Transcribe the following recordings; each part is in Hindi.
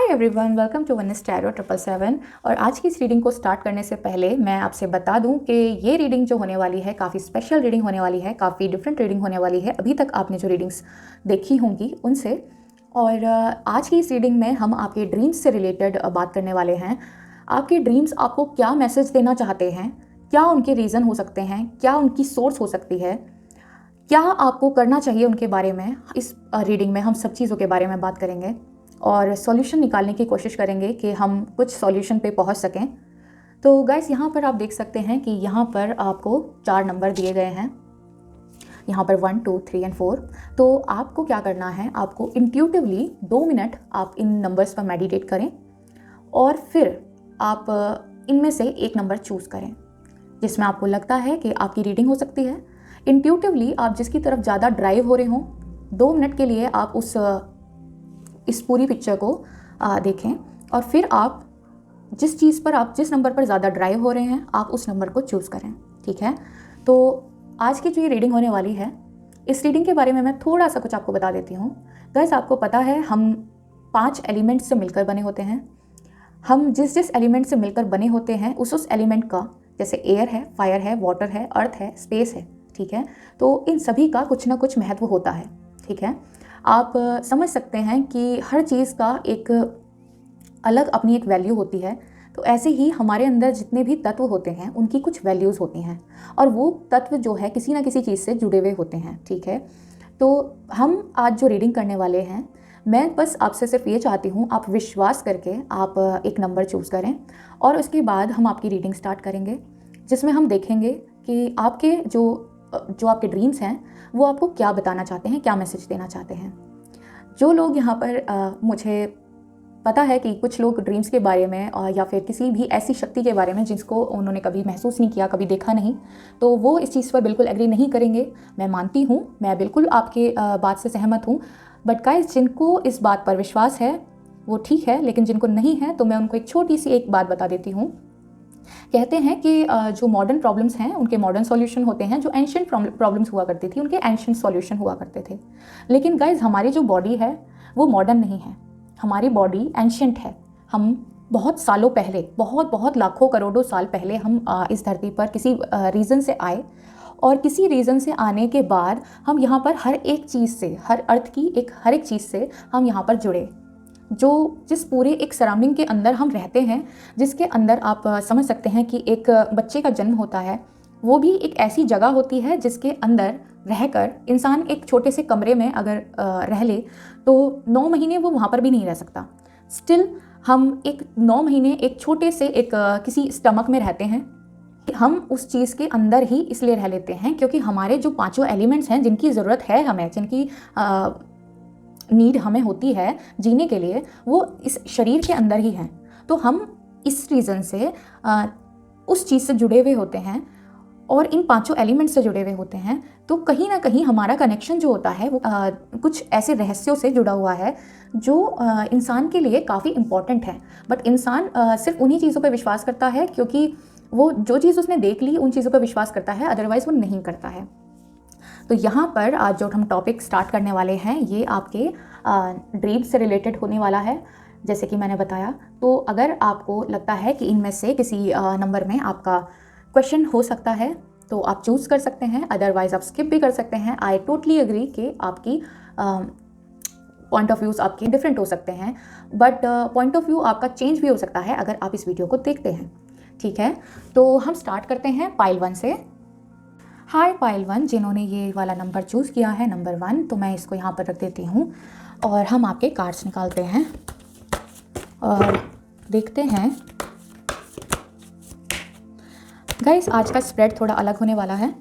हाय एवरीवन, वेलकम टू वनस टैरो 777। और आज की इस रीडिंग को स्टार्ट करने से पहले मैं आपसे बता दूं कि ये रीडिंग जो होने वाली है काफ़ी स्पेशल रीडिंग होने वाली है, काफ़ी डिफरेंट रीडिंग होने वाली है अभी तक आपने जो रीडिंग्स देखी होंगी उनसे। और आज की इस रीडिंग में हम आपके ड्रीम्स से रिलेटेड बात करने वाले हैं। आपके ड्रीम्स आपको क्या मैसेज देना चाहते हैं, क्या उनके रीज़न हो सकते हैं, क्या उनकी सोर्स हो सकती है, क्या आपको करना चाहिए उनके बारे में। इस रीडिंग में हम सब चीज़ों के बारे में बात करेंगे और सॉल्यूशन निकालने की कोशिश करेंगे कि हम कुछ सॉल्यूशन पे पहुंच सकें। तो गाइस, यहाँ पर आप देख सकते हैं कि यहाँ पर आपको 4 नंबर दिए गए हैं, यहाँ पर 1, 2, 3 और 4। तो आपको क्या करना है, आपको इंट्यूटिवली 2 मिनट आप इन नंबर्स पर मेडिटेट करें और फिर आप इनमें से एक नंबर चूज़ करें जिसमें आपको लगता है कि आपकी रीडिंग हो सकती है। इंट्यूटिवली आप जिसकी तरफ ज़्यादा ड्राइव हो रहे हों, 2 मिनट के लिए आप इस पूरी पिक्चर को देखें और फिर आप जिस नंबर पर ज़्यादा ड्राइव हो रहे हैं आप उस नंबर को चूज़ करें। ठीक है, तो आज की जो ये रीडिंग होने वाली है, इस रीडिंग के बारे में मैं थोड़ा सा कुछ आपको बता देती हूँ। गाइस, आपको पता है हम 5 एलिमेंट्स से मिलकर बने होते हैं। हम जिस एलिमेंट से मिलकर बने होते हैं उस एलिमेंट का, जैसे एयर है, फायर है, वाटर है, अर्थ है, स्पेस है, ठीक है, तो इन सभी का कुछ ना कुछ महत्व होता है। ठीक है, आप समझ सकते हैं कि हर चीज़ का एक अलग अपनी एक वैल्यू होती है। तो ऐसे ही हमारे अंदर जितने भी तत्व होते हैं उनकी कुछ वैल्यूज़ होती हैं और वो तत्व जो है किसी ना किसी चीज़ से जुड़े हुए होते हैं। ठीक है, तो हम आज जो रीडिंग करने वाले हैं, मैं बस आपसे सिर्फ ये चाहती हूँ, आप विश्वास करके आप एक नंबर चूज़ करें और उसके बाद हम आपकी रीडिंग स्टार्ट करेंगे जिसमें हम देखेंगे कि आपके जो आपके ड्रीम्स हैं वो आपको क्या बताना चाहते हैं, क्या मैसेज देना चाहते हैं। जो लोग यहाँ पर मुझे पता है कि कुछ लोग ड्रीम्स के बारे में या फिर किसी भी ऐसी शक्ति के बारे में जिसको उन्होंने कभी महसूस नहीं किया, कभी देखा नहीं, तो वो इस चीज़ पर बिल्कुल एग्री नहीं करेंगे। मैं मानती हूँ, मैं बिल्कुल आपके बात से सहमत हूँ। बट गाइस, जिनको इस बात पर विश्वास है वो ठीक है, लेकिन जिनको नहीं है तो मैं उनको एक छोटी सी एक बात बता देती हूँ। कहते हैं कि जो मॉडर्न प्रॉब्लम्स हैं उनके मॉडर्न सॉल्यूशन होते हैं, जो एंशिएंट प्रॉब्लम्स हुआ करती थी उनके एंशिएंट सॉल्यूशन हुआ करते थे। लेकिन गाइज, हमारी जो बॉडी है वो मॉडर्न नहीं है, हमारी बॉडी एंशिएंट है। हम बहुत सालों पहले, बहुत लाखों करोड़ों साल पहले हम इस धरती पर किसी रीज़न से आए और किसी रीज़न से आने के बाद हम यहाँ पर हर एक चीज़ से, हर अर्थ की हर एक चीज़ से हम यहाँ पर जुड़े। जिस पूरे एक सराउंडिंग के अंदर हम रहते हैं, जिसके अंदर आप समझ सकते हैं कि एक बच्चे का जन्म होता है, वो भी एक ऐसी जगह होती है जिसके अंदर रहकर इंसान एक छोटे से कमरे में अगर रह ले तो 9 महीने वो वहाँ पर भी नहीं रह सकता। स्टिल हम एक 9 महीने एक छोटे से किसी स्टमक में रहते हैं। हम उस चीज़ के अंदर ही इसलिए रह लेते हैं क्योंकि हमारे जो 5 एलिमेंट्स हैं जिनकी ज़रूरत है हमें, जिनकी नीड हमें होती है जीने के लिए, वो इस शरीर के अंदर ही हैं। तो हम इस रीज़न से उस चीज़ से जुड़े हुए होते हैं और इन 5 एलिमेंट से जुड़े हुए होते हैं। तो कहीं ना कहीं हमारा कनेक्शन जो होता है वो कुछ ऐसे रहस्यों से जुड़ा हुआ है जो इंसान के लिए काफ़ी इम्पॉर्टेंट है। बट इंसान सिर्फ उन्हीं चीज़ों पर विश्वास करता है क्योंकि वो जो चीज़ उसने देख ली उन चीज़ों पर विश्वास करता है, अदरवाइज़ वो नहीं करता है। तो यहाँ पर आज जो हम टॉपिक स्टार्ट करने वाले हैं ये आपके ड्रीम से रिलेटेड होने वाला है, जैसे कि मैंने बताया। तो अगर आपको लगता है कि इनमें से किसी नंबर में आपका क्वेश्चन हो सकता है तो आप चूज़ कर सकते हैं, अदरवाइज़ आप स्किप भी कर सकते हैं। आई टोटली एग्री कि आपकी पॉइंट ऑफ व्यूज़ आपके डिफरेंट हो सकते हैं, बट पॉइंट ऑफ व्यू आपका चेंज भी हो सकता है अगर आप इस वीडियो को देखते हैं। ठीक है, तो हम स्टार्ट करते हैं पाइल 1 से। हाय पाइल 1, जिन्होंने ये वाला नंबर चूज़ किया है, नंबर 1, तो मैं इसको यहाँ पर रख देती हूँ और हम आपके कार्ड्स निकालते हैं और देखते हैं। गाइस, आज का स्प्रेड थोड़ा अलग होने वाला है।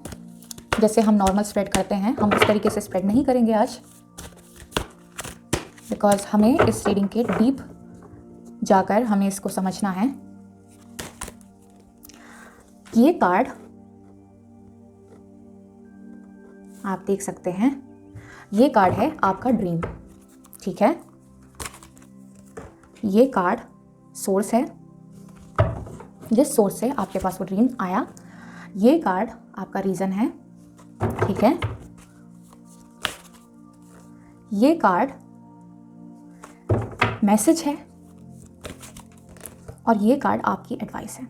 जैसे हम नॉर्मल स्प्रेड करते हैं, हम उस तरीके से स्प्रेड नहीं करेंगे आज, बिकॉज हमें इस रीडिंग के डीप जाकर हमें इसको समझना है। ये कार्ड आप देख सकते हैं, ये कार्ड है आपका ड्रीम। ठीक है, ये कार्ड सोर्स है, जिस सोर्स से आपके पास वो ड्रीम आया। ये कार्ड आपका रीज़न है। ठीक है, ये कार्ड मैसेज है और ये कार्ड आपकी एडवाइस है।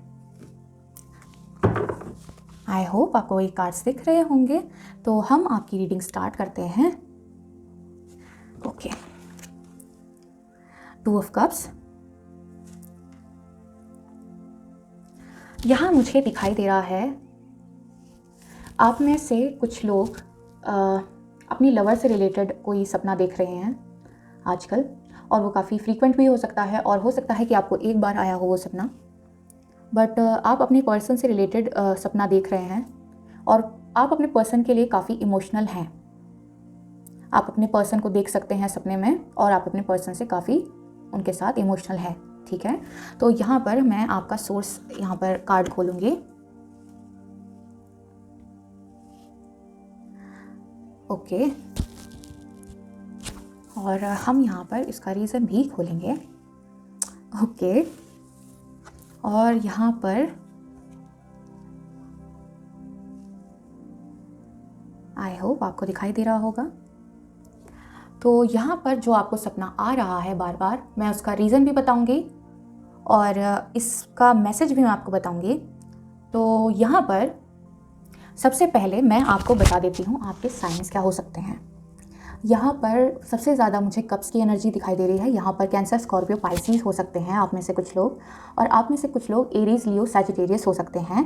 आई होप आपको ये कार्ड्स दिख रहे होंगे। तो हम आपकी रीडिंग स्टार्ट करते हैं। Okay, 2 of cups. यहाँ मुझे दिखाई दे रहा है आप में से कुछ लोग अपनी लवर से रिलेटेड कोई सपना देख रहे हैं आजकल, और वो काफ़ी फ्रीक्वेंट भी हो सकता है, और हो सकता है कि आपको एक बार आया हो वो सपना। बट आप अपने पर्सन से रिलेटेड सपना देख रहे हैं और आप अपने पर्सन के लिए काफ़ी इमोशनल हैं। आप अपने पर्सन को देख सकते हैं सपने में, और आप अपने पर्सन से काफ़ी उनके साथ इमोशनल हैं। ठीक है, तो यहाँ पर मैं आपका सोर्स यहाँ पर कार्ड खोलूँगी। ओके, और हम यहाँ पर इसका रीज़न भी खोलेंगे। ओके, और यहाँ पर आई होप आपको दिखाई दे रहा होगा। तो यहाँ पर जो आपको सपना आ रहा है बार बार, मैं उसका रीज़न भी बताऊंगी और इसका मैसेज भी मैं आपको बताऊंगी। तो यहाँ पर सबसे पहले मैं आपको बता देती हूँ आपके साइंस क्या हो सकते हैं। यहाँ पर सबसे ज़्यादा मुझे कप्स की एनर्जी दिखाई दे रही है। यहाँ पर कैंसर, स्कॉर्पियो, पाइसिस हो सकते हैं आप में से कुछ लोग, और आप में से कुछ लोग एरीज, लियो, सैजिटेरियस हो सकते हैं।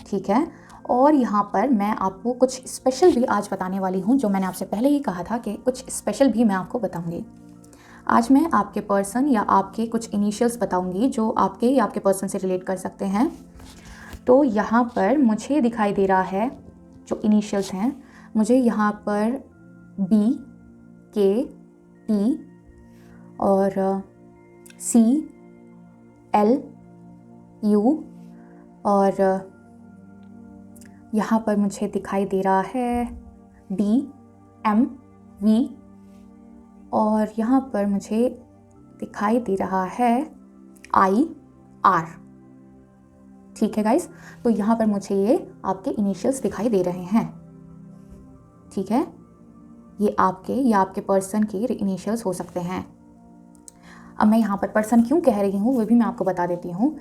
ठीक है, और यहाँ पर मैं आपको कुछ स्पेशल भी आज बताने वाली हूँ, जो मैंने आपसे पहले ही कहा था कि कुछ स्पेशल भी मैं आपको बताऊँगी। आज मैं आपके पर्सन या आपके कुछ इनिशियल्स बताऊँगी जो आपके या आपके पर्सन से रिलेट कर सकते हैं। तो यहाँ पर मुझे दिखाई दे रहा है जो इनिशियल्स हैं, मुझे यहाँ पर B, K, T और C, L, U, और यहाँ पर मुझे दिखाई दे रहा है D, M, V, और यहाँ पर मुझे दिखाई दे रहा है I, R। ठीक है गाइस, तो यहाँ पर मुझे ये आपके इनिशियल्स दिखाई दे रहे हैं। ठीक है, ये आपके या आपके पर्सन के इनिशियल्स हो सकते हैं। अब मैं यहाँ पर पर्सन क्यों कह रही हूँ वो भी मैं आपको बता देती हूँ।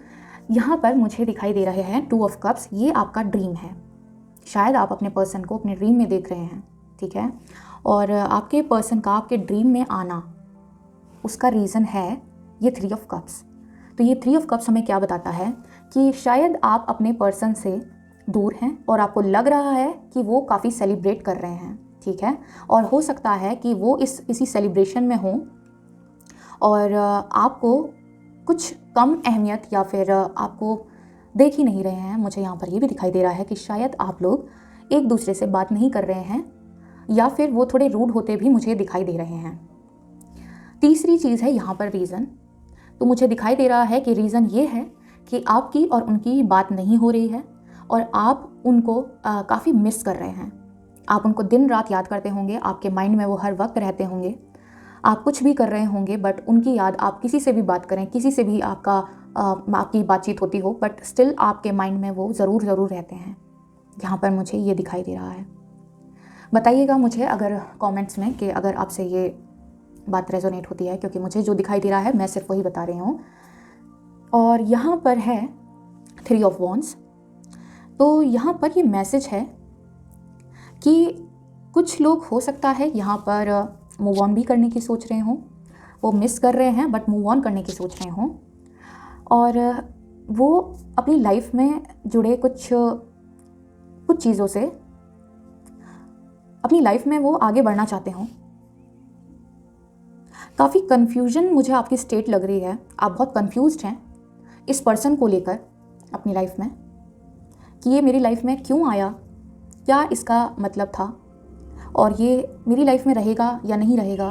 यहाँ पर मुझे दिखाई दे रहे हैं 2 ऑफ कप्स। ये आपका ड्रीम है। शायद आप अपने पर्सन को अपने ड्रीम में देख रहे हैं। ठीक है, और आपके पर्सन का आपके ड्रीम में आना, उसका रीज़न है ये 3 ऑफ कप्स। तो ये 3 ऑफ कप्स हमें क्या बताता है कि शायद आप अपने पर्सन से दूर हैं और आपको लग रहा है कि वो काफ़ी सेलिब्रेट कर रहे हैं। ठीक है, और हो सकता है कि वो इसी सेलिब्रेशन में हों और आपको कुछ कम अहमियत या फिर आपको देख ही नहीं रहे हैं। मुझे यहाँ पर ये भी दिखाई दे रहा है कि शायद आप लोग एक दूसरे से बात नहीं कर रहे हैं, या फिर वो थोड़े रूड होते भी मुझे दिखाई दे रहे हैं। तीसरी चीज़ है यहाँ पर रीज़न। तो मुझे दिखाई दे रहा है कि रीज़न ये है कि आपकी और उनकी बात नहीं हो रही है और आप उनको काफ़ी मिस कर रहे हैं। आप उनको दिन रात याद करते होंगे, आपके माइंड में वो हर वक्त रहते होंगे। आप कुछ भी कर रहे होंगे बट उनकी याद, आप किसी से भी बात करें, किसी से भी आपकी बातचीत होती हो, बट स्टिल आपके माइंड में वो ज़रूर रहते हैं। यहाँ पर मुझे ये दिखाई दे रहा है। बताइएगा मुझे अगर कमेंट्स में कि अगर आपसे ये बात रेजोनेट होती है, क्योंकि मुझे जो दिखाई दे रहा है मैं सिर्फ वही बता रही हूँ। और यहाँ पर है 3 ऑफ वॉन्ड्स। तो यहाँ पर ये मैसेज है कि कुछ लोग हो सकता है यहाँ पर मूव ऑन भी करने की सोच रहे हों। वो मिस कर रहे हैं बट मूव ऑन करने की सोच रहे हों, और वो अपनी लाइफ में जुड़े कुछ चीज़ों से अपनी लाइफ में वो आगे बढ़ना चाहते हों। काफ़ी कन्फ्यूजन मुझे आपकी स्टेट लग रही है। आप बहुत कन्फ्यूज्ड हैं इस पर्सन को लेकर अपनी लाइफ में, कि ये मेरी लाइफ में क्यों आया, क्या इसका मतलब था, और ये मेरी लाइफ में रहेगा या नहीं रहेगा।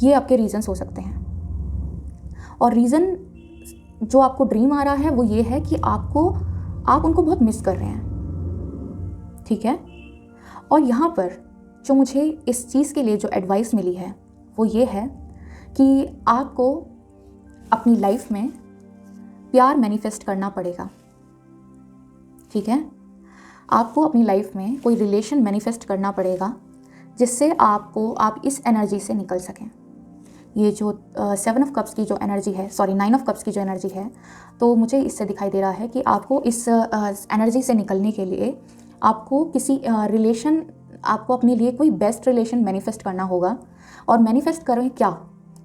ये आपके रीज़न्स हो सकते हैं। और रीज़न जो आपको ड्रीम आ रहा है वो ये है कि आप उनको बहुत मिस कर रहे हैं। ठीक है, और यहाँ पर जो मुझे इस चीज़ के लिए जो एडवाइस मिली है वो ये है कि आपको अपनी लाइफ में प्यार मैनिफेस्ट करना पड़ेगा। ठीक है, आपको अपनी लाइफ में कोई रिलेशन मैनिफेस्ट करना पड़ेगा जिससे आप इस एनर्जी से निकल सकें। ये जो 7 ऑफ कप्स की जो एनर्जी है, सॉरी 9 ऑफ कप्स की जो एनर्जी है, तो मुझे इससे दिखाई दे रहा है कि आपको इस एनर्जी से निकलने के लिए आपको किसी रिलेशन, आपको अपने लिए कोई बेस्ट रिलेशन मैनिफेस्ट करना होगा। और मैनिफेस्ट करें क्या?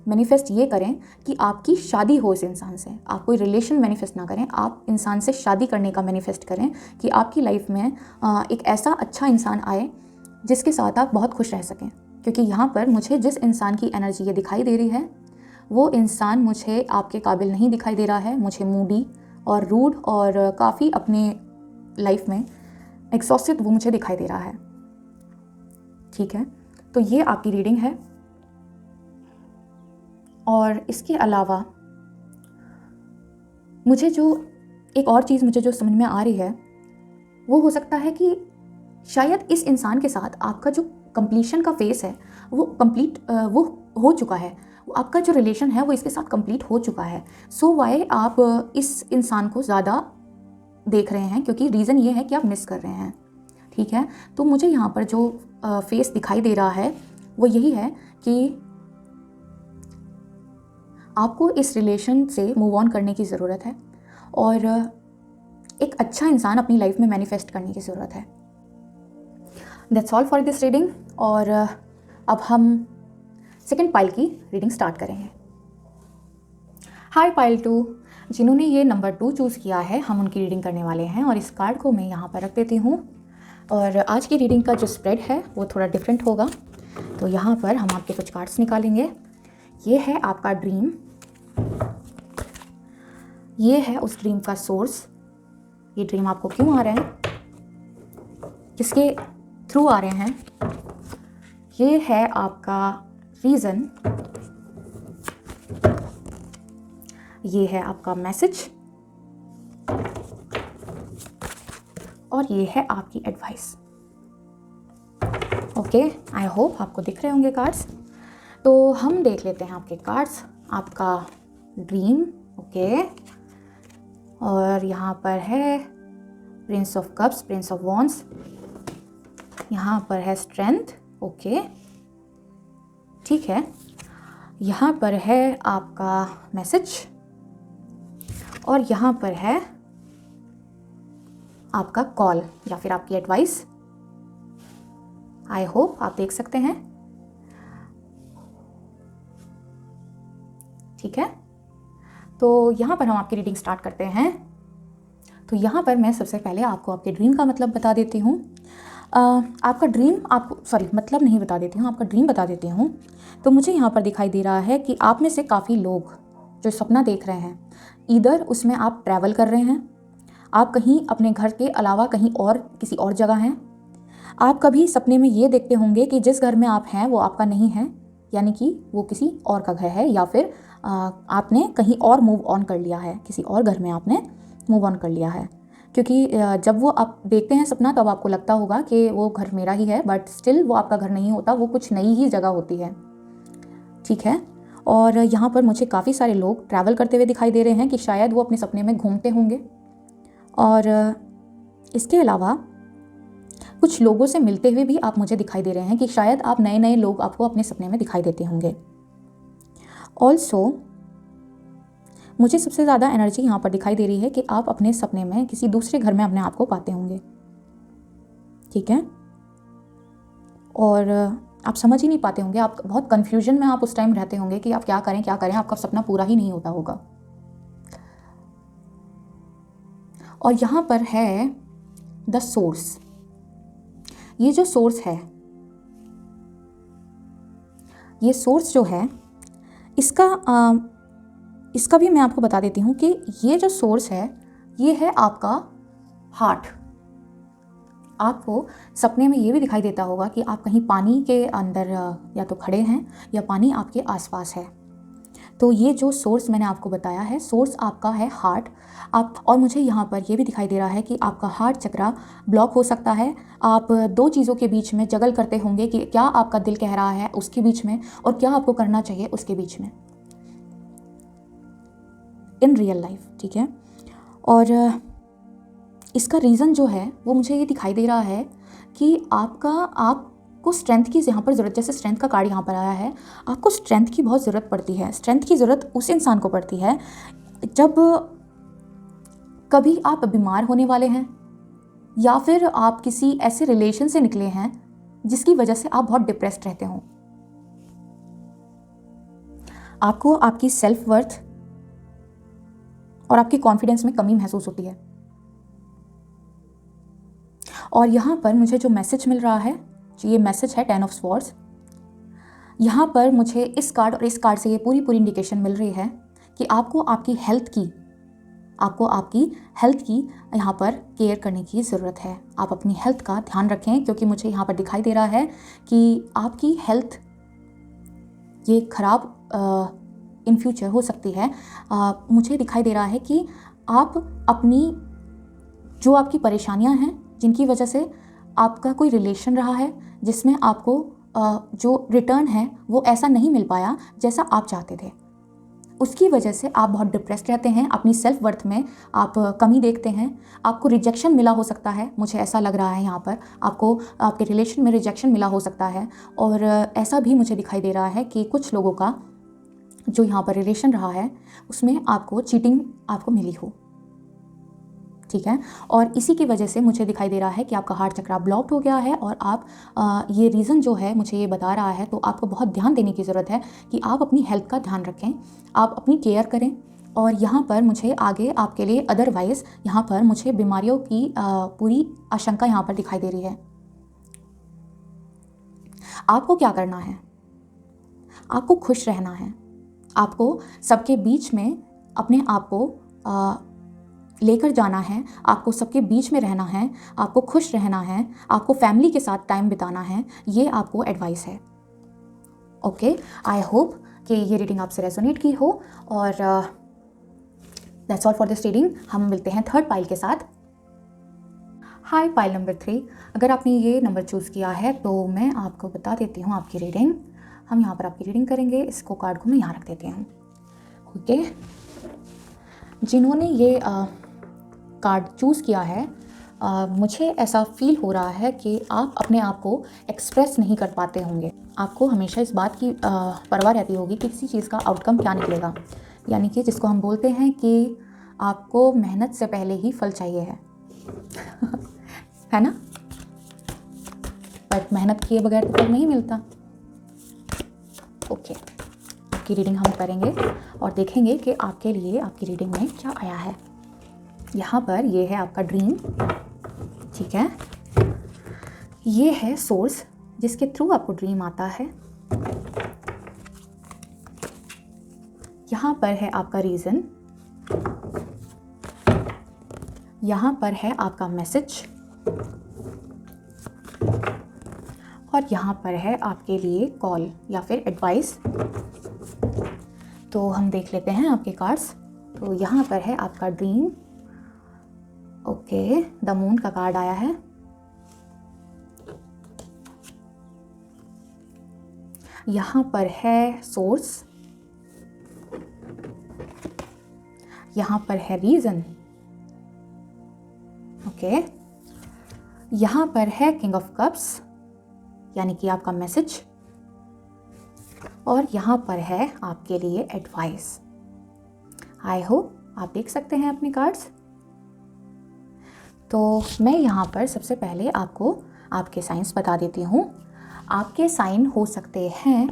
मैनिफेस्ट ये करें कि आपकी शादी हो इस इंसान से। आप कोई रिलेशन मैनिफेस्ट ना करें, आप इंसान से शादी करने का मैनिफेस्ट करें कि आपकी लाइफ में एक ऐसा अच्छा इंसान आए जिसके साथ आप बहुत खुश रह सकें। क्योंकि यहाँ पर मुझे जिस इंसान की एनर्जी ये दिखाई दे रही है, वो इंसान मुझे आपके काबिल नहीं दिखाई दे रहा है। मुझे मूडी और रूड और काफ़ी अपने लाइफ में एग्जॉस्टेड वो मुझे दिखाई दे रहा है। ठीक है, तो ये आपकी रीडिंग है। और इसके अलावा मुझे जो एक और चीज़ मुझे जो समझ में आ रही है, वो हो सकता है कि शायद इस इंसान के साथ आपका जो कंप्लीशन का फेस है वो वो हो चुका है। आपका जो रिलेशन है वो इसके साथ कंप्लीट हो चुका है। सो वाई आप इस इंसान को ज़्यादा देख रहे हैं, क्योंकि रीज़न ये है कि आप मिस कर रहे हैं। ठीक है, तो मुझे यहाँ पर जो फेस दिखाई दे रहा है वो यही है कि आपको इस रिलेशन से मूव ऑन करने की ज़रूरत है और एक अच्छा इंसान अपनी लाइफ में मैनिफेस्ट करने की ज़रूरत है। That's all for this reading. और अब हम सेकेंड पाइल की रीडिंग स्टार्ट करेंगे। हाय पाइल 2, जिन्होंने ये नंबर 2 चूज़ किया है, हम उनकी रीडिंग करने वाले हैं। और इस कार्ड को मैं यहाँ पर रख देती हूँ। और आज की रीडिंग का जो स्प्रेड है वो थोड़ा डिफरेंट होगा। तो यहाँ पर हम आपके कुछ कार्ड्स निकालेंगे। ये है आपका ड्रीम, ये है उस ड्रीम का सोर्स। ये ड्रीम आपको क्यों आ रहे हैं, किसके थ्रू आ रहे हैं, ये है आपका रीज़न, ये है आपका मैसेज, और ये है आपकी एडवाइस। ओके, आई होप आपको दिख रहे होंगे कार्ड्स। तो हम देख लेते हैं आपके कार्ड्स। आपका ड्रीम, ओके, और यहाँ पर है Prince of cups, Prince of wands, यहाँ पर है स्ट्रेंथ, ओके, ठीक है। यहाँ पर है आपका मैसेज और यहाँ पर है आपका कॉल या फिर आपकी एडवाइस। आई होप आप देख सकते हैं, ठीक है। तो यहाँ पर हम आपकी रीडिंग स्टार्ट करते हैं। तो यहाँ पर मैं सबसे पहले आपको आपके ड्रीम का मतलब बता देती हूँ। आपका ड्रीम, आपको सॉरी मतलब नहीं बता देती हूँ, आपका ड्रीम बता देती हूँ। तो मुझे यहाँ पर दिखाई दे रहा है कि आप में से काफ़ी लोग जो सपना देख रहे हैं, इधर उसमें आप ट्रैवल कर रहे हैं, आप कहीं अपने घर के अलावा कहीं और किसी और जगह हैं। आप कभी सपने में ये देखते होंगे कि जिस घर में आप हैं वो आपका नहीं है, यानी कि वो किसी और का घर है, या फिर आपने कहीं और मूव ऑन कर लिया है, किसी और घर में आपने मूव ऑन कर लिया है। क्योंकि जब वो आप देखते हैं सपना तब आपको लगता होगा कि वो घर मेरा ही है, बट स्टिल वो आपका घर नहीं होता, वो कुछ नई ही जगह होती है, ठीक है। और यहाँ पर मुझे काफ़ी सारे लोग ट्रैवल करते हुए दिखाई दे रहे हैं कि शायद वो अपने सपने में घूमते होंगे। और इसके अलावा कुछ लोगों से मिलते हुए भी आप मुझे दिखाई दे रहे हैं कि शायद आप नए नए लोग आपको अपने सपने में दिखाई देते होंगे। ऑल्सो मुझे सबसे ज़्यादा एनर्जी यहाँ पर दिखाई दे रही है कि आप अपने सपने में किसी दूसरे घर में अपने आप को पाते होंगे, ठीक है। और आप समझ ही नहीं पाते होंगे, आप बहुत कन्फ्यूजन में आप उस टाइम रहते होंगे कि आप क्या करें क्या करें, आपका सपना पूरा ही नहीं होता होगा। और यहाँ पर है द सोर्स। ये जो सोर्स है, ये सोर्स जो है, इसका भी मैं आपको बता देती हूँ कि ये जो सोर्स है ये है आपका हार्ट। आपको सपने में ये भी दिखाई देता होगा कि आप कहीं पानी के अंदर या तो खड़े हैं या पानी आपके आसपास है। तो ये जो सोर्स मैंने आपको बताया है, सोर्स आपका है हार्ट। और मुझे यहाँ पर ये भी दिखाई दे रहा है कि आपका हार्ट चक्रा ब्लॉक हो सकता है। आप दो चीज़ों के बीच में जगल करते होंगे कि क्या आपका दिल कह रहा है उसके बीच में और क्या आपको करना चाहिए उसके बीच में इन रियल लाइफ, ठीक है। और इसका रीज़न जो है वो मुझे ये दिखाई दे रहा है कि आप आपको स्ट्रेंथ की यहाँ पर ज़रूरत, जैसे स्ट्रेंथ का कार्ड यहाँ पर आया है, आपको स्ट्रेंथ की बहुत ज़रूरत पड़ती है। स्ट्रेंथ की ज़रूरत उस इंसान को पड़ती है जब कभी आप बीमार होने वाले हैं या फिर आप किसी ऐसे रिलेशन से निकले हैं जिसकी वजह से आप बहुत डिप्रेस्ड रहते हो। आपको आपकी सेल्फ वर्थ और आपकी कॉन्फिडेंस में कमी महसूस होती है। और यहाँ पर मुझे जो मैसेज मिल रहा है, ये मैसेज है 10 ऑफ स्वॉर्ड्स। यहाँ पर मुझे इस कार्ड और इस कार्ड से ये पूरी इंडिकेशन मिल रही है कि आपको आपकी हेल्थ की यहाँ पर केयर करने की ज़रूरत है। आप अपनी हेल्थ का ध्यान रखें, क्योंकि मुझे यहाँ पर दिखाई दे रहा है कि आपकी हेल्थ ये ख़राब इन फ्यूचर हो सकती है। मुझे दिखाई दे रहा है कि आप अपनी जो आपकी परेशानियां हैं, जिनकी वजह से आपका कोई रिलेशन रहा है जिसमें आपको जो रिटर्न है वो ऐसा नहीं मिल पाया जैसा आप चाहते थे, उसकी वजह से आप बहुत डिप्रेस्ड रहते हैं। अपनी सेल्फ वर्थ में आप कमी देखते हैं। आपको रिजेक्शन मिला हो सकता है, मुझे ऐसा लग रहा है यहाँ पर आपको आपके रिलेशन में रिजेक्शन मिला हो सकता है। और ऐसा भी मुझे दिखाई दे रहा है कि कुछ लोगों का जो यहाँ पर रिलेशन रहा है उसमें आपको चीटिंग आपको मिली हो, ठीक है। और इसी की वजह से मुझे दिखाई दे रहा है कि आपका हार्ट चक्र ब्लॉक्ड हो गया है और आप ये रीज़न जो है मुझे ये बता रहा है। तो आपको बहुत ध्यान देने की ज़रूरत है कि आप अपनी हेल्थ का ध्यान रखें, आप अपनी केयर करें। और यहाँ पर मुझे आगे आपके लिए अदरवाइज़ यहाँ पर मुझे बीमारियों की पूरी आशंका यहाँ पर दिखाई दे रही है। आपको क्या करना है? आपको खुश रहना है। आपको सबके बीच में अपने आप को लेकर जाना है, आपको सबके बीच में रहना है, आपको खुश रहना है, आपको फैमिली के साथ टाइम बिताना है। ये आपको एडवाइस है। ओके, आई होप कि ये रीडिंग आपसे रेजोनेट की हो। और that's all for this reading. हम मिलते हैं थर्ड पाइल के साथ। हाय पाइल नंबर 3, अगर आपने ये नंबर चूज़ किया है तो मैं आपको बता देती हूँ आपकी रीडिंग। हम यहाँ पर आपकी रीडिंग करेंगे। इसको कार्ड को मैं यहाँ रख देती हूँ। ओके, जिन्होंने ये कार्ड चूज़ किया है, मुझे ऐसा फील हो रहा है कि आप अपने आप को एक्सप्रेस नहीं कर पाते होंगे। आपको हमेशा इस बात की परवाह रहती होगी कि किसी चीज़ का आउटकम क्या निकलेगा, यानी कि जिसको हम बोलते हैं कि आपको मेहनत से पहले ही फल चाहिए है है ना। पर मेहनत किए बगैर तो फल नहीं मिलता। ओके, आपकी रीडिंग हम करेंगे और देखेंगे कि आपके लिए आपकी रीडिंग में क्या आया है। यहाँ पर ये है आपका ड्रीम, ठीक है। ये है सोर्स जिसके थ्रू आपको ड्रीम आता है। यहाँ पर है आपका रीज़न, यहाँ पर है आपका मैसेज, और यहाँ पर है आपके लिए कॉल या फिर एडवाइस। तो हम देख लेते हैं आपके कार्ड्स। तो यहाँ पर है आपका ड्रीम। ओके, द मून का कार्ड आया है। यहाँ पर है सोर्स, यहाँ पर है रीजन। ओके, यहाँ पर है किंग ऑफ कप्स यानी कि आपका मैसेज, और यहाँ पर है आपके लिए एडवाइस। आई होप आप देख सकते हैं अपने कार्ड्स। तो मैं यहाँ पर सबसे पहले आपको आपके साइंस बता देती हूँ। आपके साइन हो सकते हैं,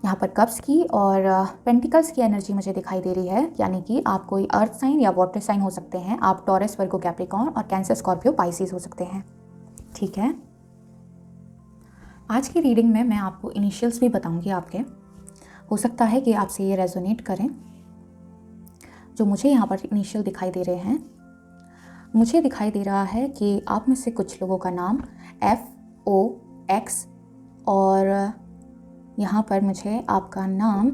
यहाँ पर कप्स की और पेंटिकल्स की एनर्जी मुझे दिखाई दे रही है, यानी कि आप कोई अर्थ साइन या वाटर साइन हो सकते हैं। आप टॉरस, वर्गो, कैप्रिकॉर्न और कैंसर, स्कॉर्पियो, पाइसिस हो सकते हैं, ठीक है। आज की रीडिंग में मैं आपको इनिशियल्स भी बताऊंगी आपके। हो सकता है कि आपसे ये रेजोनेट करें। जो मुझे यहाँ पर इनिशियल दिखाई दे रहे हैं, मुझे दिखाई दे रहा है कि आप में से कुछ लोगों का नाम FOX, और यहाँ पर मुझे आपका नाम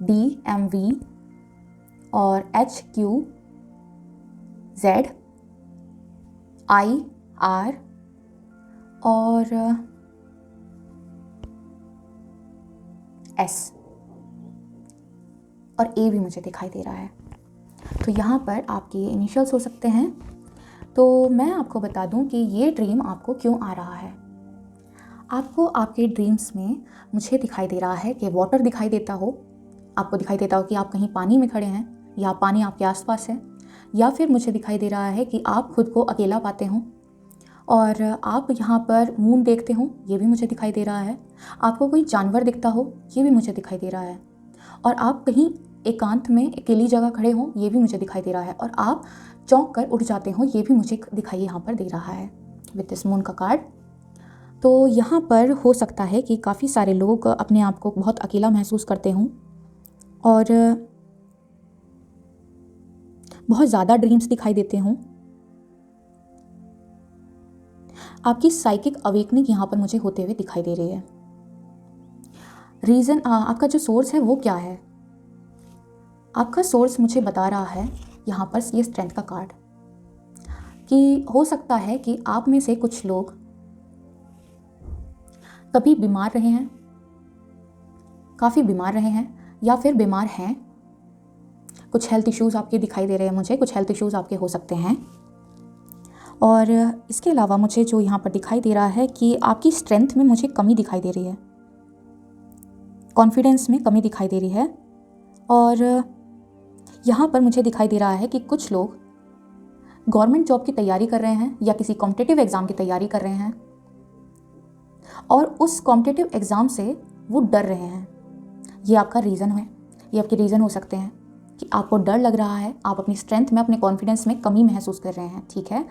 DMV और HQZ IR और S और A भी मुझे दिखाई दे रहा है। तो यहाँ पर आपके इनिशियल्स हो सकते हैं। तो मैं आपको बता दूं कि ये ड्रीम आपको क्यों आ रहा है। आपको आपके ड्रीम्स में मुझे दिखाई दे रहा है कि वाटर दिखाई देता हो, आपको दिखाई देता हो कि आप कहीं पानी में खड़े हैं या पानी आपके आसपास है, या फिर मुझे दिखाई दे रहा है कि आप खुद को अकेला पाते हों और आप यहाँ पर मून देखते हो, ये भी मुझे दिखाई दे रहा है। आपको कोई जानवर दिखता हो, ये भी मुझे दिखाई दे रहा है। और आप कहीं एकांत में अकेली जगह खड़े हों, ये भी मुझे दिखाई दे रहा है। और आप चौंक कर उठ जाते हो, ये भी मुझे दिखाई यहाँ पर दे रहा है विद दिस मून का कार्ड। तो यहाँ पर हो सकता है कि काफ़ी सारे लोग अपने आप को बहुत अकेला महसूस करते हों और बहुत ज़्यादा ड्रीम्स दिखाई देते हों। आपकी साइकिक अवेकनिंग यहाँ पर मुझे होते हुए दिखाई दे रही है। रीज़न आपका जो सोर्स है वो क्या है? आपका सोर्स मुझे बता रहा है यहाँ पर ये स्ट्रेंथ का कार्ड कि हो सकता है कि आप में से कुछ लोग कभी बीमार रहे हैं, काफ़ी बीमार रहे हैं या फिर बीमार हैं। कुछ हेल्थ इश्यूज़ आपके दिखाई दे रहे हैं मुझे, कुछ हेल्थ इश्यूज़ आपके हो सकते हैं। और इसके अलावा मुझे जो यहाँ पर दिखाई दे रहा है कि आपकी स्ट्रेंथ में मुझे कमी दिखाई दे रही है, कॉन्फिडेंस में कमी दिखाई दे रही है। और यहाँ पर मुझे दिखाई दे रहा है कि कुछ लोग गवर्नमेंट जॉब की तैयारी कर रहे हैं या किसी कॉम्पिटिटिव एग्ज़ाम की तैयारी कर रहे हैं और उस कॉम्पिटिटिव एग्ज़ाम से वो डर रहे हैं। ये आपका रीज़न है, ये आपके रीज़न हो सकते हैं कि आपको डर लग रहा है, आप अपनी स्ट्रेंथ में, अपने कॉन्फिडेंस में कमी महसूस कर रहे हैं, ठीक है।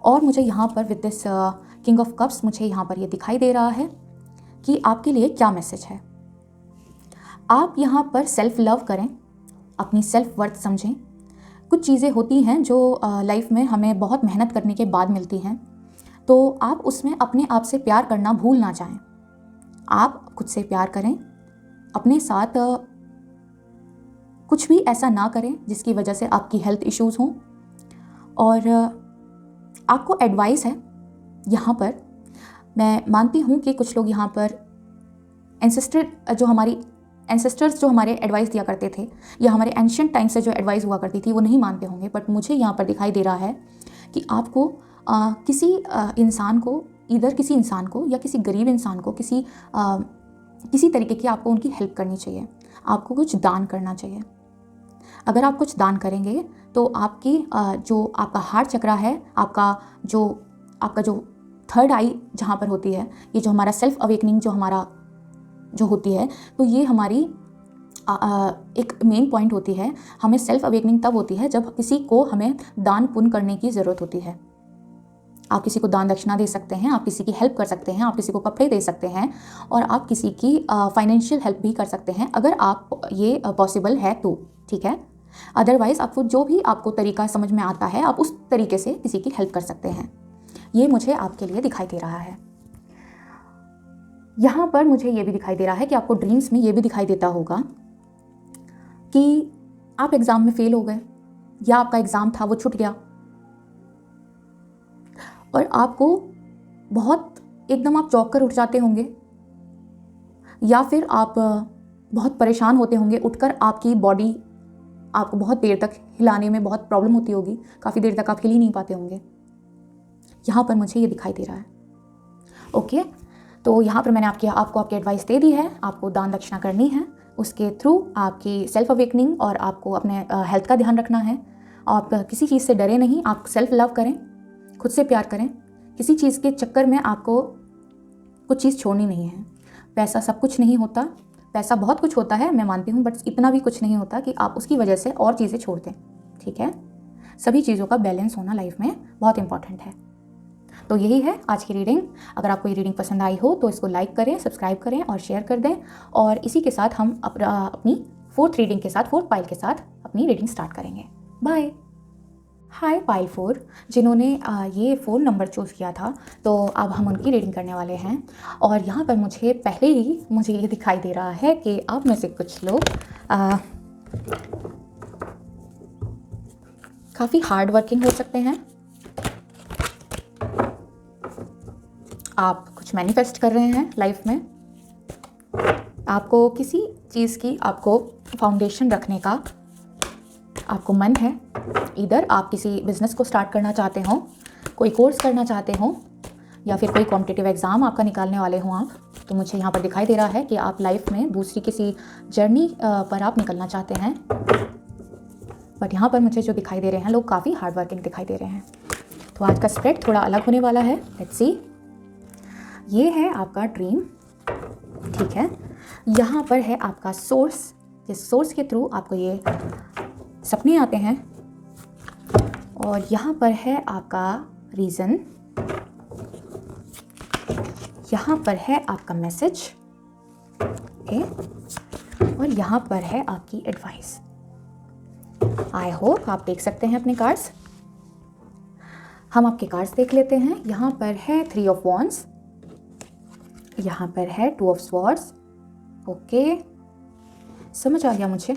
और मुझे यहाँ पर with this king of cups मुझे यहाँ पर ये दिखाई दे रहा है कि आपके लिए क्या मैसेज है। आप यहाँ पर सेल्फ लव करें, अपनी सेल्फ वर्थ समझें। कुछ चीज़ें होती हैं जो लाइफ में हमें बहुत मेहनत करने के बाद मिलती हैं, तो आप उसमें अपने आप से प्यार करना भूल ना जाएं। आप खुद से प्यार करें, अपने साथ कुछ भी ऐसा ना करें जिसकी वजह से आपकी हेल्थ इश्यूज़ हों। और आपको एडवाइस है यहाँ पर, मैं मानती हूँ कि कुछ लोग यहाँ पर एंसेस्टर्स जो हमारे एडवाइस दिया करते थे या हमारे एंशिएंट टाइम से जो एडवाइस हुआ करती थी वो नहीं मानते होंगे, बट मुझे यहाँ पर दिखाई दे रहा है कि आपको किसी इंसान को, इधर किसी इंसान को या किसी गरीब इंसान को किसी तरीके की आपको उनकी हेल्प करनी चाहिए, आपको कुछ दान करना चाहिए। अगर आप कुछ दान करेंगे तो आपकी जो आपका हार्ट चक्रा है, आपका जो थर्ड आई जहाँ पर होती है, ये जो हमारा सेल्फ अवेकनिंग जो होती है, तो ये हमारी एक मेन पॉइंट होती है। हमें सेल्फ अवेकनिंग तब होती है जब किसी को हमें दान पुण्य करने की ज़रूरत होती है। आप किसी को दान दक्षिणा दे सकते हैं, आप किसी की हेल्प कर सकते हैं, आप किसी को कपड़े दे सकते हैं और आप किसी की फाइनेंशियल हेल्प भी कर सकते हैं अगर आप ये पॉसिबल है तो, ठीक है। अदरवाइज़ आपको जो भी आपको तरीका समझ में आता है आप उस तरीके से किसी की हेल्प कर सकते हैं। ये मुझे आपके लिए दिखाई दे रहा है। यहाँ पर मुझे ये भी दिखाई दे रहा है कि आपको ड्रीम्स में ये भी दिखाई देता होगा कि आप एग्ज़ाम में फेल हो गए या आपका एग्ज़ाम था वो छूट गया और आपको बहुत एकदम आप चौंक कर उठ जाते होंगे या फिर आप बहुत परेशान होते होंगे। उठकर आपकी बॉडी आपको बहुत देर तक हिलाने में बहुत प्रॉब्लम होती होगी, काफ़ी देर तक आप हिल ही नहीं पाते होंगे। यहाँ पर मुझे ये दिखाई दे रहा है। ओके, तो यहाँ पर मैंने आपको आपकी एडवाइस दे दी है। आपको दान दक्षिणा करनी है, उसके थ्रू आपकी सेल्फ अवेकनिंग और आपको अपने हेल्थ का ध्यान रखना है। आप किसी चीज़ से डरे नहीं, आप सेल्फ लव करें, खुद से प्यार करें। किसी चीज़ के चक्कर में आपको कुछ चीज़ छोड़नी नहीं है। पैसा सब कुछ नहीं होता, पैसा बहुत कुछ होता है मैं मानती हूँ, बट इतना भी कुछ नहीं होता कि आप उसकी वजह से और चीज़ें छोड़ दें, ठीक है। सभी चीज़ों का बैलेंस होना लाइफ में बहुत इंपॉर्टेंट है। तो यही है आज की रीडिंग। अगर आपको ये रीडिंग पसंद आई हो तो इसको लाइक करें, सब्सक्राइब करें और शेयर कर दें। और इसी के साथ हम अपनी फोर्थ रीडिंग के साथ, फोर्थ पाइल के साथ अपनी रीडिंग स्टार्ट करेंगे। बाय। हाय पाइल 4, जिन्होंने ये फ़ोन नंबर चूज़ किया था, तो अब हम उनकी रीडिंग करने वाले हैं। और यहाँ पर मुझे ये दिखाई दे रहा है कि आप में से कुछ लोग काफ़ी हार्ड वर्किंग हो सकते हैं। आप कुछ मैनिफेस्ट कर रहे हैं लाइफ में, आपको किसी चीज़ की आपको फाउंडेशन रखने का आपको मन है। इधर आप किसी बिज़नेस को स्टार्ट करना चाहते हो, कोई कोर्स करना चाहते हो या फिर कोई कॉम्पिटिटिव एग्ज़ाम आपका निकालने वाले हों आप, तो मुझे यहाँ पर दिखाई दे रहा है कि आप लाइफ में दूसरी किसी जर्नी पर आप निकलना चाहते हैं। बट यहाँ पर मुझे जो दिखाई दे रहे हैं लोग काफ़ी हार्ड वर्किंग दिखाई दे रहे हैं। तो आज का स्प्रेड थोड़ा अलग होने वाला है। Let's see. ये है आपका ड्रीम, ठीक है। यहाँ पर है आपका सोर्स, जिस सोर्स के थ्रू आपको ये सपने आते हैं। और यहाँ पर है आपका रीज़न, यहाँ पर है आपका मैसेज, ओके, और यहाँ पर है आपकी एडवाइस। आई होप आप देख सकते हैं अपने कार्ड्स। हम आपके कार्ड्स देख लेते हैं। यहाँ पर है 3 ऑफ वॉन्ड्स, यहाँ पर है 2 ऑफ स्वॉर्ड्स, ओके, समझ आ गया मुझे।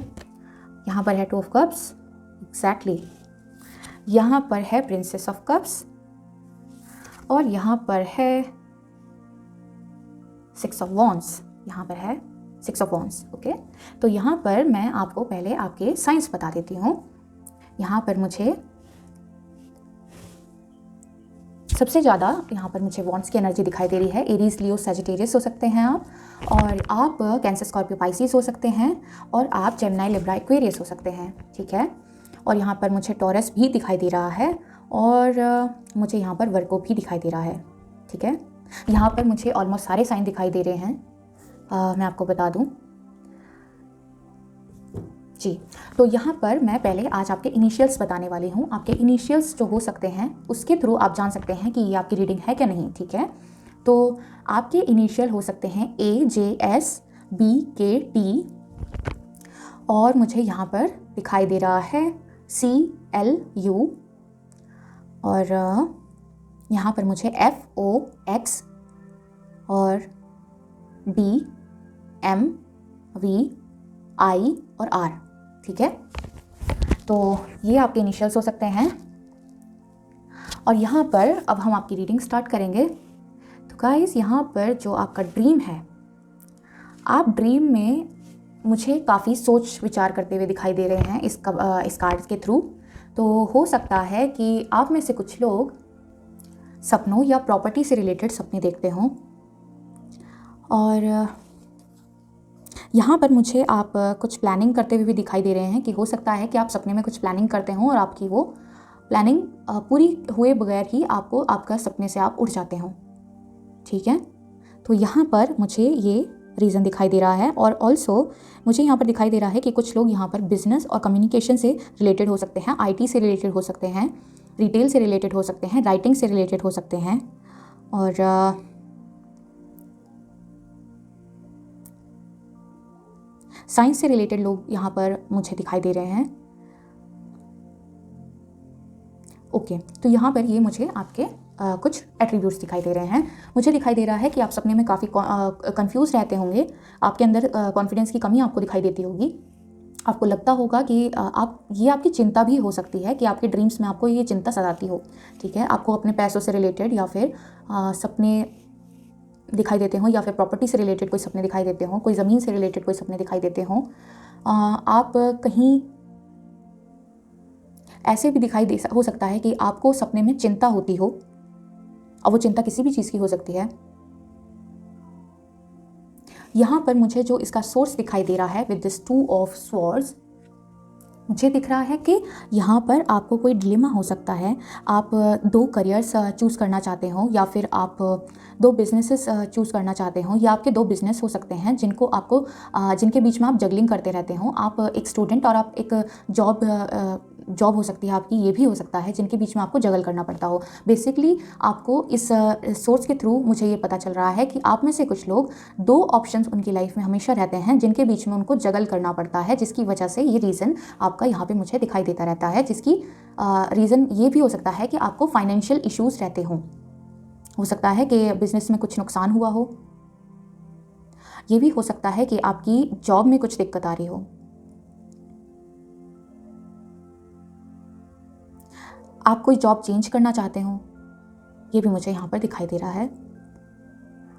यहाँ पर है 2 ऑफ कप्स, एग्जैक्टली। यहाँ पर है प्रिंसेस ऑफ कप्स, और यहाँ पर है 6 ऑफ वॉन्ड्स, यहाँ पर है 6 ऑफ वॉन्ड्स, ओके। तो यहाँ पर मैं आपको पहले आपके साइंस बता देती हूँ। यहाँ पर मुझे सबसे ज़्यादा यहाँ पर मुझे वॉन्ड्स की एनर्जी दिखाई दे रही है। एरीज, लियो, सजिटेरियस हो सकते हैं आप, और आप कैंसर, स्कॉर्पियो, पाइसिस हो सकते हैं, और आप जेमिनी, लिब्रा, एक्वेरियस हो सकते हैं, ठीक है। और यहाँ पर मुझे टॉरस भी दिखाई दे रहा है, और मुझे यहाँ पर वर्गो भी दिखाई दे रहा है, ठीक है। यहाँ पर मुझे ऑलमोस्ट सारे साइन दिखाई दे रहे हैं, मैं आपको बता दूँ जी। तो यहाँ पर मैं पहले आज आपके इनिशियल्स बताने वाली हूँ। आपके इनिशियल्स जो हो सकते हैं उसके थ्रू आप जान सकते हैं कि ये आपकी रीडिंग है क्या नहीं, ठीक है। तो आपके इनिशियल हो सकते हैं AJS BKT, और मुझे यहाँ पर दिखाई दे रहा है CLU, और यहाँ पर मुझे FOX और BMVI और R, ठीक है। तो ये आपके इनिशियल्स हो सकते हैं। और यहाँ पर अब हम आपकी रीडिंग स्टार्ट करेंगे। तो गाइस, यहाँ पर जो आपका ड्रीम है, आप ड्रीम में मुझे काफ़ी सोच विचार करते हुए दिखाई दे रहे हैं इस कार्ड के थ्रू। तो हो सकता है कि आप में से कुछ लोग सपनों या प्रॉपर्टी से रिलेटेड सपने देखते हों, और यहाँ पर मुझे आप कुछ प्लानिंग करते हुए भी दिखाई दे रहे हैं कि हो सकता है कि आप सपने में कुछ प्लानिंग करते हों और आपकी वो प्लानिंग पूरी हुए बगैर ही आपको आपका सपने से आप उठ जाते हों, ठीक है। तो यहाँ पर मुझे ये रीज़न दिखाई दे रहा है, और ऑल्सो मुझे यहाँ पर दिखाई दे रहा है कि कुछ लोग यहाँ पर बिजनेस और कम्युनिकेशन से रिलेटेड हो सकते हैं, IT से रिलेटेड हो सकते हैं, रिटेल से रिलेटेड हो सकते हैं, राइटिंग से रिलेटेड हो सकते हैं, और साइंस से रिलेटेड लोग यहाँ पर मुझे दिखाई दे रहे हैं, ओके। तो यहाँ पर ये मुझे आपके कुछ एट्रीब्यूट्स दिखाई दे रहे हैं। मुझे दिखाई दे रहा है कि आप सपने में काफ़ी कंफ्यूज रहते होंगे, आपके अंदर कॉन्फिडेंस की कमी आपको दिखाई देती होगी। आपको लगता होगा कि ये आपकी चिंता भी हो सकती है कि आपके ड्रीम्स में आपको ये चिंता सताती हो, ठीक है। आपको अपने पैसों से रिलेटेड या फिर सपने दिखाई देते हों, या फिर प्रॉपर्टी से रिलेटेड कोई सपने दिखाई देते हों, कोई ज़मीन से रिलेटेड कोई सपने दिखाई देते हों। आप कहीं ऐसे भी हो सकता है कि आपको सपने में चिंता होती हो, और वो चिंता किसी भी चीज़ की हो सकती है। यहाँ पर मुझे जो इसका सोर्स दिखाई दे रहा है विद दिस 2 ऑफ स्वॉर्ड्स, मुझे दिख रहा है कि यहाँ पर आपको कोई डिलेमा हो सकता है। आप 2 करियर्स चूज़ करना चाहते हो, या फिर आप 2 बिजनेसेस चूज़ करना चाहते हो, या आपके 2 बिजनेस हो सकते हैं जिनके बीच में आप जगलिंग करते रहते हो। आप एक स्टूडेंट और आप एक जॉब हो सकती है आपकी, ये भी हो सकता है, जिनके बीच में आपको जगल करना पड़ता हो। बेसिकली आपको इस सोर्स के थ्रू मुझे ये पता चल रहा है कि आप में से कुछ लोग 2 ऑप्शंस उनकी लाइफ में हमेशा रहते हैं, जिनके बीच में उनको जगल करना पड़ता है, जिसकी वजह से ये रीज़न आपका यहाँ पे मुझे दिखाई देता रहता है। जिसकी रीज़न ये भी हो सकता है कि आपको फाइनेंशियल इश्यूज़ रहते हों। हो सकता है कि बिजनेस में कुछ नुकसान हुआ हो, ये भी हो सकता है कि आपकी जॉब में कुछ दिक्कत आ रही हो। आप कोई जॉब चेंज करना चाहते हो, ये भी मुझे यहाँ पर दिखाई दे रहा है।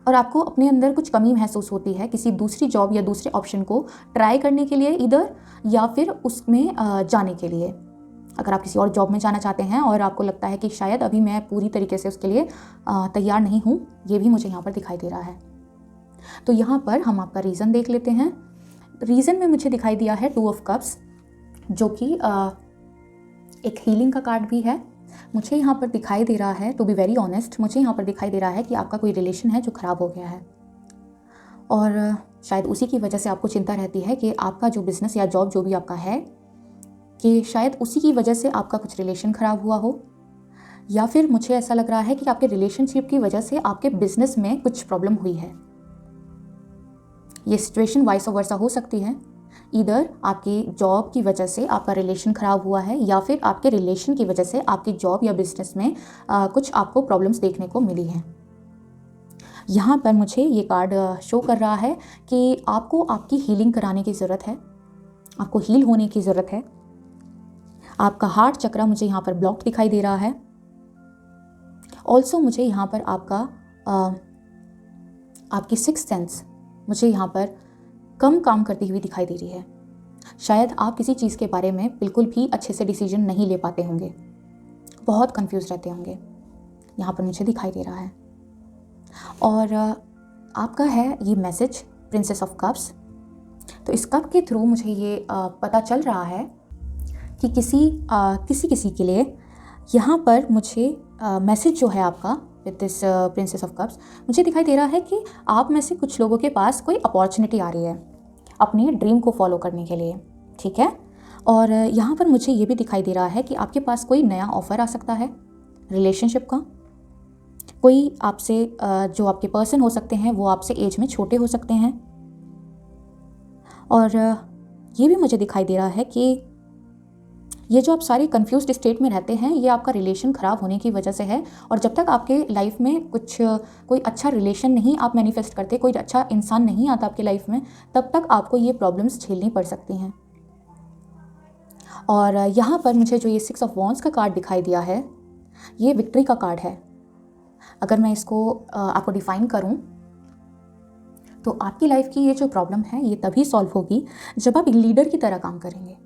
और आपको अपने अंदर कुछ कमी महसूस होती है किसी दूसरी जॉब या दूसरे ऑप्शन को ट्राई करने के लिए इधर, या फिर उसमें जाने के लिए। अगर आप किसी और जॉब में जाना चाहते हैं और आपको लगता है कि शायद अभी मैं पूरी तरीके से उसके लिए तैयार नहीं हूँ, ये भी मुझे यहाँ पर दिखाई दे रहा है। तो यहाँ पर हम आपका रीज़न देख लेते हैं। रीज़न में मुझे दिखाई दिया है 2 ऑफ कप्स, जो कि एक हीलिंग का कार्ड भी है। मुझे यहाँ पर दिखाई दे रहा है, टू बी वेरी ऑनेस्ट, मुझे यहाँ पर दिखाई दे रहा है कि आपका कोई रिलेशन है जो ख़राब हो गया है और शायद उसी की वजह से आपको चिंता रहती है कि आपका जो बिज़नेस या जॉब जो भी आपका है, कि शायद उसी की वजह से आपका कुछ रिलेशन ख़राब हुआ हो, या फिर मुझे ऐसा लग रहा है कि आपके रिलेशनशिप की वजह से आपके बिजनेस में कुछ प्रॉब्लम हुई है। ये सिचुएशन वाइस वर्सा हो सकती है। इधर आपकी जॉब की वजह से आपका रिलेशन ख़राब हुआ है, या फिर आपके रिलेशन की वजह से आपकी जॉब या बिजनेस में कुछ आपको प्रॉब्लम्स देखने को मिली हैं। यहाँ पर मुझे ये कार्ड शो कर रहा है कि आपको आपकी हीलिंग कराने की ज़रूरत है, आपको हील होने की ज़रूरत है। आपका हार्ट चक्रा मुझे यहाँ पर ब्लॉक्ड दिखाई दे रहा है। ऑल्सो मुझे यहाँ पर आपकी सिक्स्थ सेंस मुझे यहाँ पर कम काम करती हुई दिखाई दे रही है। शायद आप किसी चीज़ के बारे में बिल्कुल भी अच्छे से डिसीजन नहीं ले पाते होंगे, बहुत कंफ्यूज रहते होंगे, यहाँ पर मुझे दिखाई दे रहा है। और आपका है ये मैसेज प्रिंसेस ऑफ कप्स। तो इस कप के थ्रू मुझे ये पता चल रहा है कि किसी के लिए यहाँ पर मुझे मैसेज जो है आपका with this princess of cups, मुझे दिखाई दे रहा है कि आप में से कुछ लोगों के पास कोई अपॉर्चुनिटी आ रही है अपने ड्रीम को फॉलो करने के लिए, ठीक है। और यहाँ पर मुझे ये भी दिखाई दे रहा है कि आपके पास कोई नया ऑफ़र आ सकता है रिलेशनशिप का। कोई आपसे जो आपके पर्सन हो सकते हैं वो आपसे एज में छोटे हो सकते हैं। और ये भी मुझे दिखाई दे रहा है कि ये जो आप सारे कंफ्यूज्ड स्टेट में रहते हैं, ये आपका रिलेशन ख़राब होने की वजह से है। और जब तक आपके लाइफ में कोई अच्छा रिलेशन नहीं आप मैनिफेस्ट करते, कोई अच्छा इंसान नहीं आता आपके लाइफ में, तब तक आपको ये प्रॉब्लम्स झेलनी पड़ सकती हैं। और यहाँ पर मुझे जो ये 6 ऑफ वॉन्ड्स का कार्ड दिखाई दिया है, ये विक्ट्री का कार्ड है। अगर मैं इसको आपको डिफ़ाइन करूँ तो आपकी लाइफ की ये जो प्रॉब्लम है ये तभी सॉल्व होगी जब आप एक लीडर की तरह काम करेंगे।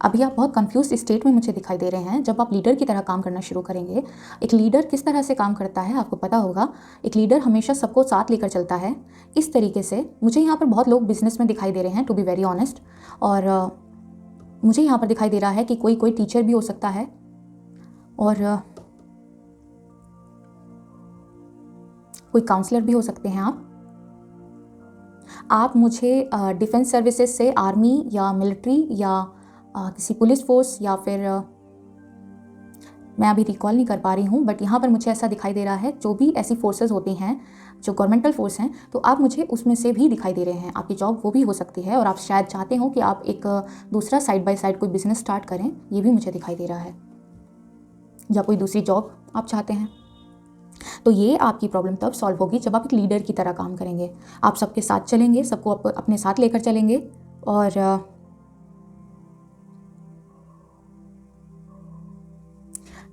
अभी आप बहुत कंफ्यूज स्टेट में मुझे दिखाई दे रहे हैं। जब आप लीडर की तरह काम करना शुरू करेंगे, एक लीडर किस तरह से काम करता है आपको पता होगा। एक लीडर हमेशा सबको साथ लेकर चलता है। इस तरीके से मुझे यहाँ पर बहुत लोग बिजनेस में दिखाई दे रहे हैं, टू बी वेरी ऑनेस्ट। और मुझे यहाँ पर दिखाई दे रहा है कि कोई टीचर भी हो सकता है, और कोई काउंसलर भी हो सकते हैं आप मुझे डिफेंस सर्विसेज से, आर्मी या मिलिट्री या किसी पुलिस फोर्स, या फिर मैं अभी रिकॉल नहीं कर पा रही हूँ, बट यहाँ पर मुझे ऐसा दिखाई दे रहा है जो भी ऐसी फोर्सेस होती हैं जो गवर्नमेंटल फोर्स हैं, तो आप मुझे उसमें से भी दिखाई दे रहे हैं। आपकी जॉब वो भी हो सकती है, और आप शायद चाहते हो कि आप एक दूसरा साइड बाय साइड कोई बिजनेस स्टार्ट करें, ये भी मुझे दिखाई दे रहा है, या कोई दूसरी जॉब आप चाहते हैं। तो ये आपकी प्रॉब्लम तब सॉल्व होगी जब आप एक लीडर की तरह काम करेंगे। आप सबके साथ चलेंगे, सबको अपने साथ लेकर चलेंगे। और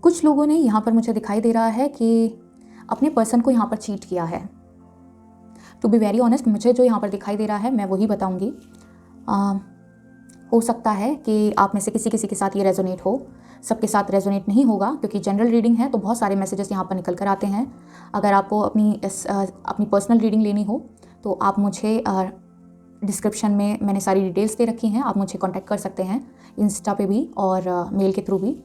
कुछ लोगों ने यहाँ पर मुझे दिखाई दे रहा है कि अपने पर्सन को यहाँ पर चीट किया है। टू बी वेरी ऑनेस्ट, मुझे जो यहाँ पर दिखाई दे रहा है मैं वही बताऊँगी। हो सकता है कि आप में से किसी के साथ ये रेजोनेट हो, सबके साथ रेजोनेट नहीं होगा, क्योंकि जनरल रीडिंग है तो बहुत सारे मैसेजेस यहाँ पर निकल कर आते हैं। अगर आपको अपनी पर्सनल रीडिंग लेनी हो तो आप मुझे डिस्क्रिप्शन में मैंने सारी डिटेल्स दे रखी हैं, आप मुझे कांटेक्ट कर सकते हैं इंस्टा पे भी और मेल के थ्रू भी।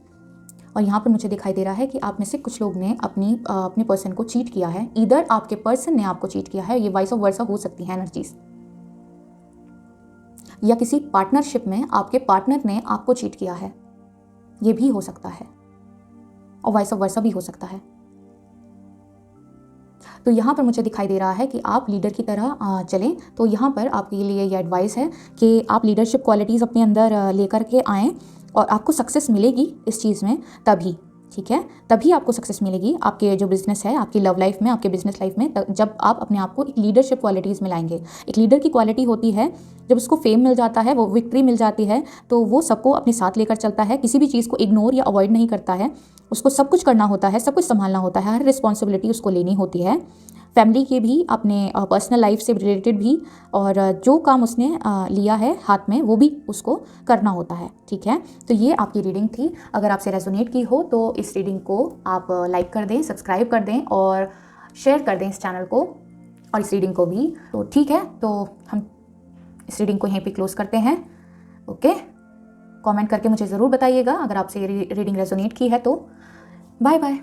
और यहाँ पर मुझे दिखाई दे रहा है कि आप में से कुछ लोग ने अपने पर्सन को चीट किया है। इधर आपके पर्सन ने आपको चीट किया है, ये वाइस वर्सा हो सकती है एनर्जीज, या किसी पार्टनरशिप में आपके पार्टनर ने आपको चीट किया है, ये भी हो सकता है, और वाइस वर्सा भी हो सकता है। तो यहाँ पर मुझे दिखाई दे रहा है कि आप लीडर की तरह चलें। तो यहाँ पर आपके लिए ये एडवाइस है कि आप लीडरशिप क्वालिटीज़ अपने अंदर लेकर के आएँ, और आपको सक्सेस मिलेगी इस चीज़ में तभी, ठीक है, तभी आपको सक्सेस मिलेगी आपके जो बिज़नेस है, आपकी लव लाइफ में, आपके बिजनेस लाइफ में, जब आप अपने आप को एक लीडरशिप क्वालिटीज़ में लाएंगे। एक लीडर की क्वालिटी होती है जब उसको फेम मिल जाता है, वो विक्ट्री मिल जाती है, तो वो सबको अपने साथ लेकर चलता है, किसी भी चीज़ को इग्नोर या अवॉइड नहीं करता है। उसको सब कुछ करना होता है, सब कुछ संभालना होता है, हर रिस्पॉन्सिबिलिटी उसको लेनी होती है। फैमिली के भी, अपने पर्सनल लाइफ से रिलेटेड भी, और जो काम उसने लिया है हाथ में वो भी उसको करना होता है। ठीक है, तो ये आपकी रीडिंग थी। अगर आपसे रेजोनेट की हो तो इस रीडिंग को आप लाइक कर दें, सब्सक्राइब कर दें और शेयर कर दें इस चैनल को और इस रीडिंग को भी। तो ठीक है, तो हम इस रीडिंग को यहीं पे क्लोज करते हैं। ओके, कमेंट करके मुझे ज़रूर बताइएगा अगर आपसे ये रीडिंग रेजोनेट की है तो। Bye bye.